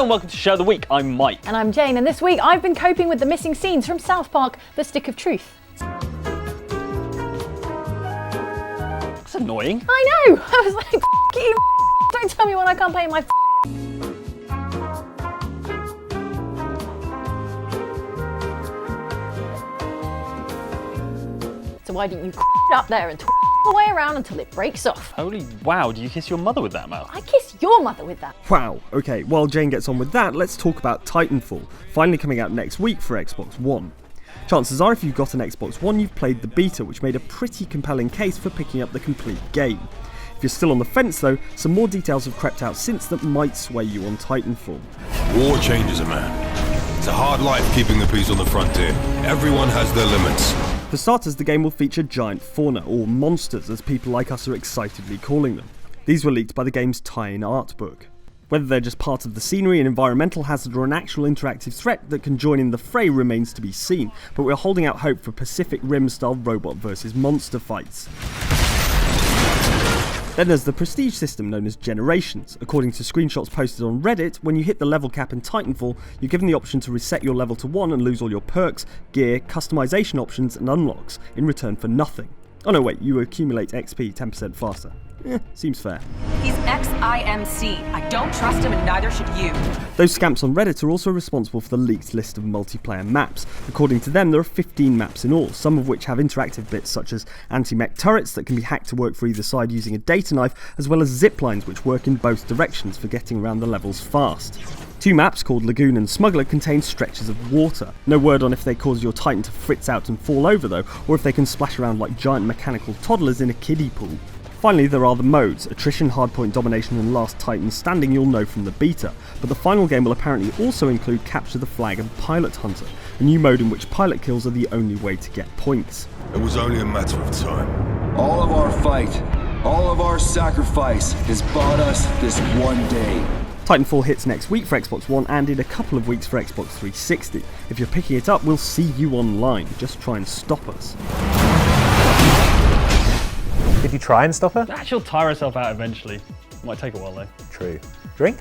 and welcome to Show of the Week. I'm Mike. And I'm Jane, and this week I've been coping with the missing scenes from South Park, The Stick of Truth. That's annoying. I know! I was like, F you, don't tell me when I can't pay my So why don't you up there and the way around until it breaks off? Holy wow, do you kiss your mother with that mouth? I kiss your mother with that. Wow, okay, while Jane gets on with that, let's talk about Titanfall, finally coming out next week for Xbox One. Chances are if you've got an Xbox One, you've played the beta, which made a pretty compelling case for picking up the complete game. If you're still on the fence though, some more details have crept out since that might sway you on Titanfall. War changes a man. It's a hard life keeping the peace on the frontier. Everyone has their limits. For starters, the game will feature giant fauna, or monsters as people like us are excitedly calling them. These were leaked by the game's tie-in art book. Whether they're just part of the scenery, an environmental hazard, or an actual interactive threat that can join in the fray remains to be seen, but we're holding out hope for Pacific Rim-style robot versus monster fights. Then there's the prestige system known as Generations. According to screenshots posted on Reddit, when you hit the level cap in Titanfall, you're given the option to reset your level to 1 and lose all your perks, gear, customization options and unlocks, in return for nothing. Oh no wait, you accumulate XP 10% faster. Seems fair. He's XIMC. I don't trust him and neither should you. Those scamps on Reddit are also responsible for the leaked list of multiplayer maps. According to them, there are 15 maps in all, some of which have interactive bits such as anti-mech turrets that can be hacked to work for either side using a data knife, as well as zip lines which work in both directions for getting around the levels fast. 2 maps called Lagoon and Smuggler contain stretches of water. No word on if they cause your Titan to fritz out and fall over though, or if they can splash around like giant mechanical toddlers in a kiddie pool. Finally, there are the modes, Attrition, Hardpoint Domination and Last Titan Standing you'll know from the beta, but the final game will apparently also include Capture the Flag and Pilot Hunter, a new mode in which pilot kills are the only way to get points. It was only a matter of time. All of our fight, all of our sacrifice has bought us this one day. Titanfall hits next week for Xbox One and in a couple of weeks for Xbox 360. If you're picking it up, we'll see you online. Just try and stop us. Did you try and stop her? She'll tire herself out eventually. Might take a while though. True. Drink?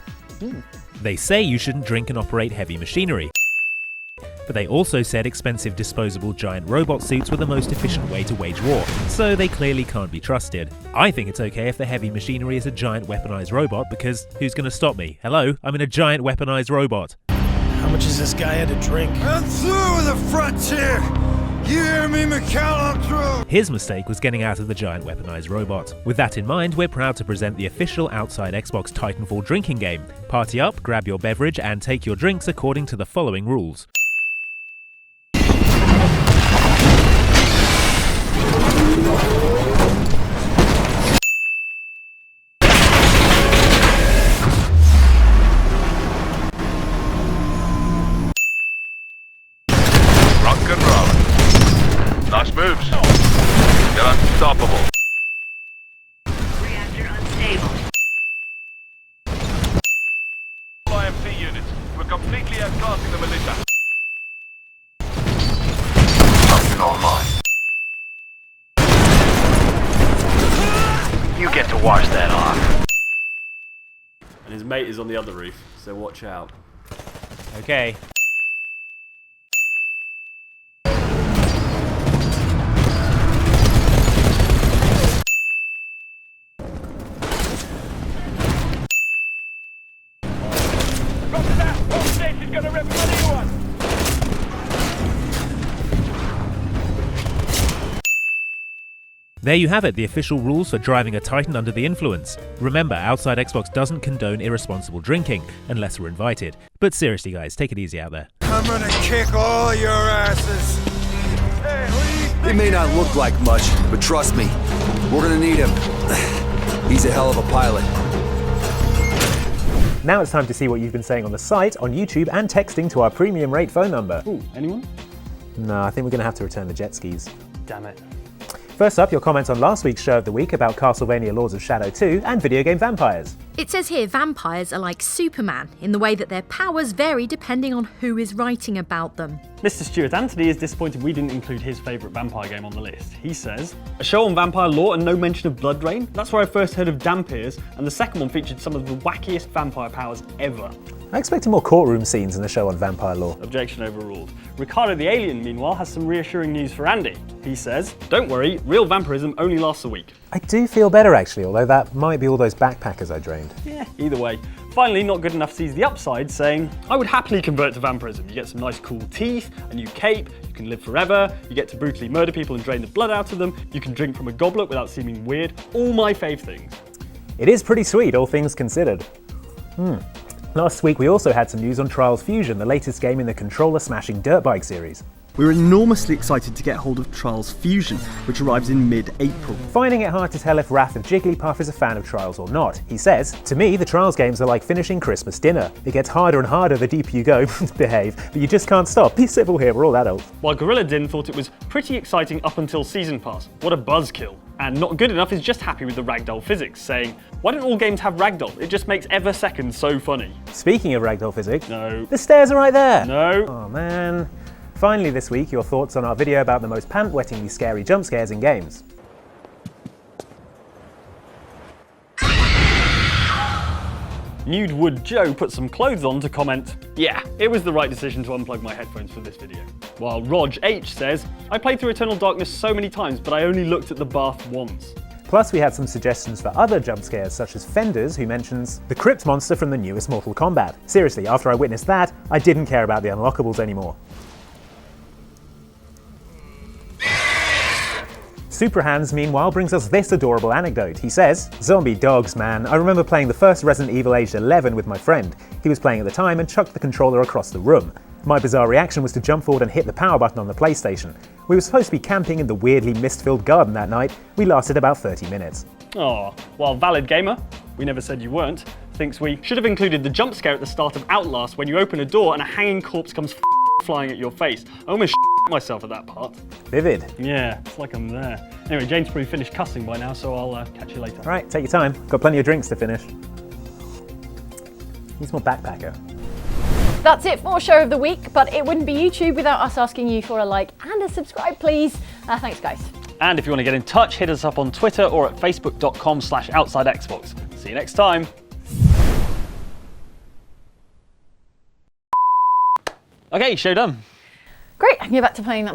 They say you shouldn't drink and operate heavy machinery. But they also said expensive disposable giant robot suits were the most efficient way to wage war, so they clearly can't be trusted. I think it's okay if the heavy machinery is a giant weaponized robot, because who's gonna stop me? Hello? I'm in a giant weaponized robot. How much has this guy had to drink? I'm through with the frontier! You hear me, McCall? I'm through! His mistake was getting out of the giant weaponized robot. With that in mind, we're proud to present the official Outside Xbox Titanfall drinking game. Party up, grab your beverage, and take your drinks according to the following rules. Rock and roll. Nice moves. You're unstoppable. Reactor unstable. IMC units. We're completely outclassing the militia. Something online. You get to wash that off. And his mate is on the other roof, so watch out. Okay. There you have it, the official rules for driving a Titan under the influence. Remember, Outside Xbox doesn't condone irresponsible drinking, unless we're invited. But seriously guys, take it easy out there. I'm gonna kick all your asses. It may not look like much, but trust me, we're gonna need him. He's a hell of a pilot. Now it's time to see what you've been saying on the site, on YouTube, and texting to our premium rate phone number. Ooh, anyone? No, I think we're going to have to return the jet skis. Damn it. First up, your comments on last week's Show of the Week about Castlevania Lords of Shadow 2 and video game vampires. It says here vampires are like Superman in the way that their powers vary depending on who is writing about them. Mr. Stuart Anthony is disappointed we didn't include his favourite vampire game on the list. He says, a show on vampire lore and no mention of blood rain? That's where I first heard of Dampiers, and the second one featured some of the wackiest vampire powers ever. I expected more courtroom scenes in the show on vampire lore. Objection overruled. Ricardo the Alien, meanwhile, has some reassuring news for Andy. He says, don't worry, real vampirism only lasts a week. I do feel better actually, although that might be all those backpackers I drained. Yeah, either way. Finally, Not Good Enough sees the upside, saying, I would happily convert to vampirism. You get some nice cool teeth, a new cape, you can live forever, you get to brutally murder people and drain the blood out of them, you can drink from a goblet without seeming weird. All my fave things. It is pretty sweet, all things considered. Last week we also had some news on Trials Fusion, the latest game in the controller-smashing dirt bike series. We're enormously excited to get hold of Trials Fusion, which arrives in mid-April. Finding it hard to tell if Wrath of Jigglypuff is a fan of Trials or not. He says, to me, the Trials games are like finishing Christmas dinner. It gets harder and harder the deeper you go, behave, but you just can't stop. Be civil here, we're all adults. While Gorilla Din thought it was pretty exciting up until Season Pass. What a buzzkill. And Not Good Enough is just happy with the ragdoll physics, saying, why don't all games have ragdoll? It just makes ever second so funny. Speaking of ragdoll physics, No. The stairs are right there. No. Oh man. Finally this week, your thoughts on our video about the most pant-wettingly scary jump scares in games. Nude Wood Joe put some clothes on to comment, yeah, it was the right decision to unplug my headphones for this video. While Rog H says, I played through Eternal Darkness so many times, but I only looked at the bath once. Plus we had some suggestions for other jump scares, such as Fenders, who mentions the crypt monster from the newest Mortal Kombat. Seriously, after I witnessed that, I didn't care about the unlockables anymore. Super Hands, meanwhile, brings us this adorable anecdote. He says, zombie dogs, man. I remember playing the first Resident Evil aged 11 with my friend. He was playing at the time and chucked the controller across the room. My bizarre reaction was to jump forward and hit the power button on the PlayStation. We were supposed to be camping in the weirdly mist-filled garden that night. We lasted about 30 minutes. Aw, while Valid Gamer, we never said you weren't, thinks we should have included the jump scare at the start of Outlast when you open a door and a hanging corpse comes flying at your face. I almost myself at that part. Vivid. Yeah, it's like I'm there. Anyway, Jane's probably finished cussing by now, so I'll catch you later. All right, take your time. Got plenty of drinks to finish. Need more backpacker. That's it for Show of the Week, but it wouldn't be YouTube without us asking you for a like and a subscribe, please. Thanks, guys. And if you want to get in touch, hit us up on Twitter or at facebook.com/OutsideXbox. See you next time. Okay, show done. Great, I can go back to playing that